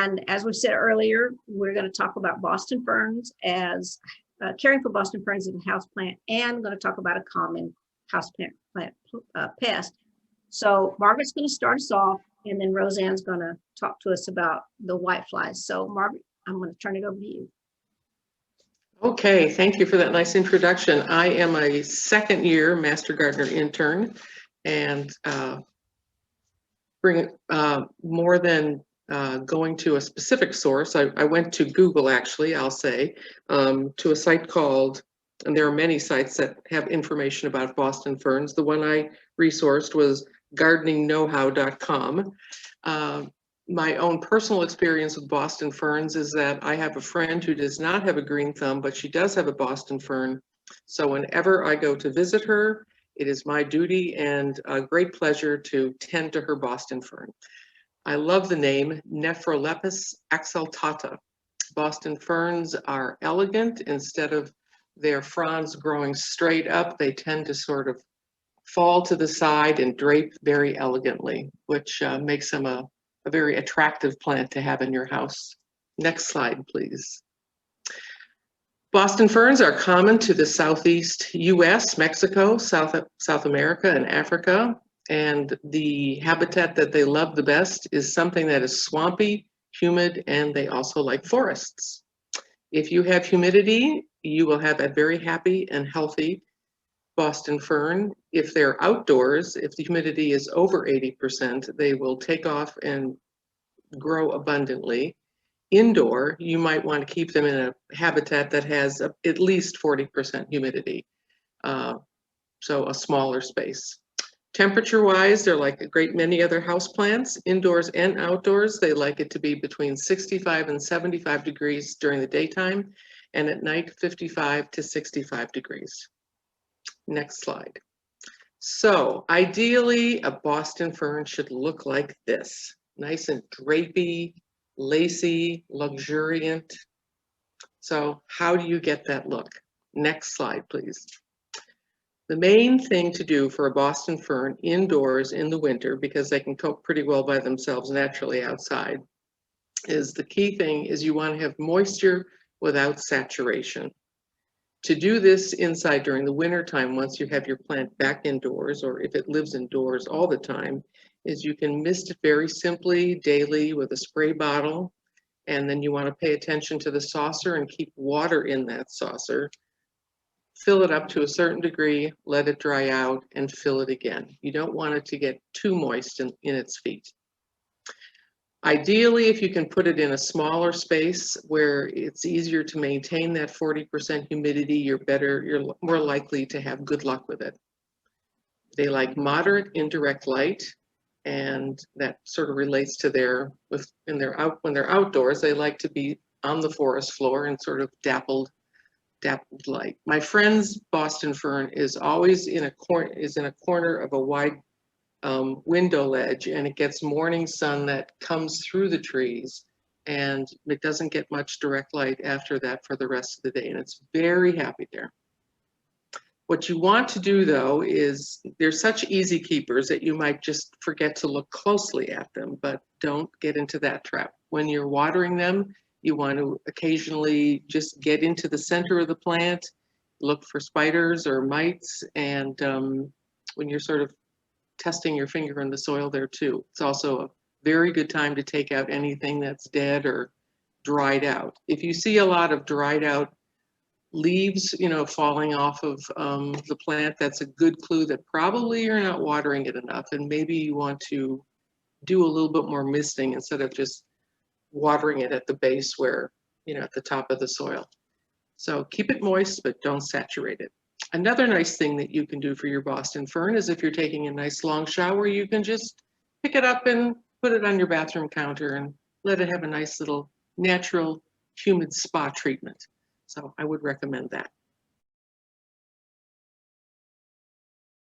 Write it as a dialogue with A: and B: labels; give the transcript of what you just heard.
A: And as we said earlier, we're going to talk about Boston ferns as caring for Boston ferns as a house plant, and going to talk about a common house plant pest. So Margaret's going to start us off, and then Roseanne's going to talk to us about the whiteflies. So Margaret, I'm going to turn it over to you.
B: Okay, thank you for that nice introduction. I am a second year Master Gardener intern, and bring more than going to a specific source. I went to Google, actually, I'll say, to a site called, and there are many sites that have information about Boston ferns. The one I resourced was gardeningknowhow.com. My own personal experience with Boston ferns is that I have a friend who does not have a green thumb, but she does have a Boston fern. So whenever I go to visit her, it is my duty and a great pleasure to tend to her Boston fern. I love the name Nephrolepis exaltata. Boston ferns are elegant. Instead of their fronds growing straight up, they tend to sort of fall to the side and drape very elegantly, which makes them a very attractive plant to have in your house. Next slide, please. Boston ferns are common to the southeast US, Mexico, South America, and Africa. And the habitat that they love the best is something that is swampy, humid, and they also like forests. If you have humidity, you will have a very happy and healthy Boston fern. If they're outdoors, if the humidity is over 80%, they will take off and grow abundantly. Indoor, you might want to keep them in a habitat that has at least 40% humidity, so a smaller space. Temperature-wise, they're like a great many other houseplants, indoors and outdoors. They like it to be between 65 and 75 degrees during the daytime, and at night, 55 to 65 degrees. Next slide. So ideally, a Boston fern should look like this. Nice and drapey, lacy, luxuriant. So how do you get that look? Next slide, please. The main thing to do for a Boston fern indoors in the winter, because they can cope pretty well by themselves naturally outside, is the key thing is you want to have moisture without saturation. To do this inside during the winter time, once you have your plant back indoors, or if it lives indoors all the time, is you can mist it very simply daily with a spray bottle. And then you want to pay attention to the saucer and keep water in that saucer. Fill it up to a certain degree, let it dry out, and fill it again. You don't want it to get too moist in its feet. Ideally, if you can put it in a smaller space where it's easier to maintain that 40% humidity, you're more likely to have good luck with it. They like moderate indirect light, and that sort of relates to when they're outdoors, they like to be on the forest floor and sort of dappled light. My friend's Boston fern is always in a corner of a wide window ledge, and it gets morning sun that comes through the trees, and it doesn't get much direct light after that for the rest of the day, and it's very happy there. What you want to do, though, is they're such easy keepers that you might just forget to look closely at them, but don't get into that trap. When you're watering them, you want to occasionally just get into the center of the plant, look for spiders or mites, and when you're sort of testing your finger in the soil there too. It's also a very good time to take out anything that's dead or dried out. If you see a lot of dried out leaves, falling off of the plant, that's a good clue that probably you're not watering it enough, and maybe you want to do a little bit more misting instead of just watering it at the base where, at the top of the soil. So keep it moist, but don't saturate it. Another nice thing that you can do for your Boston fern is if you're taking a nice long shower, you can just pick it up and put it on your bathroom counter and let it have a nice little natural humid spa treatment. So I would recommend that.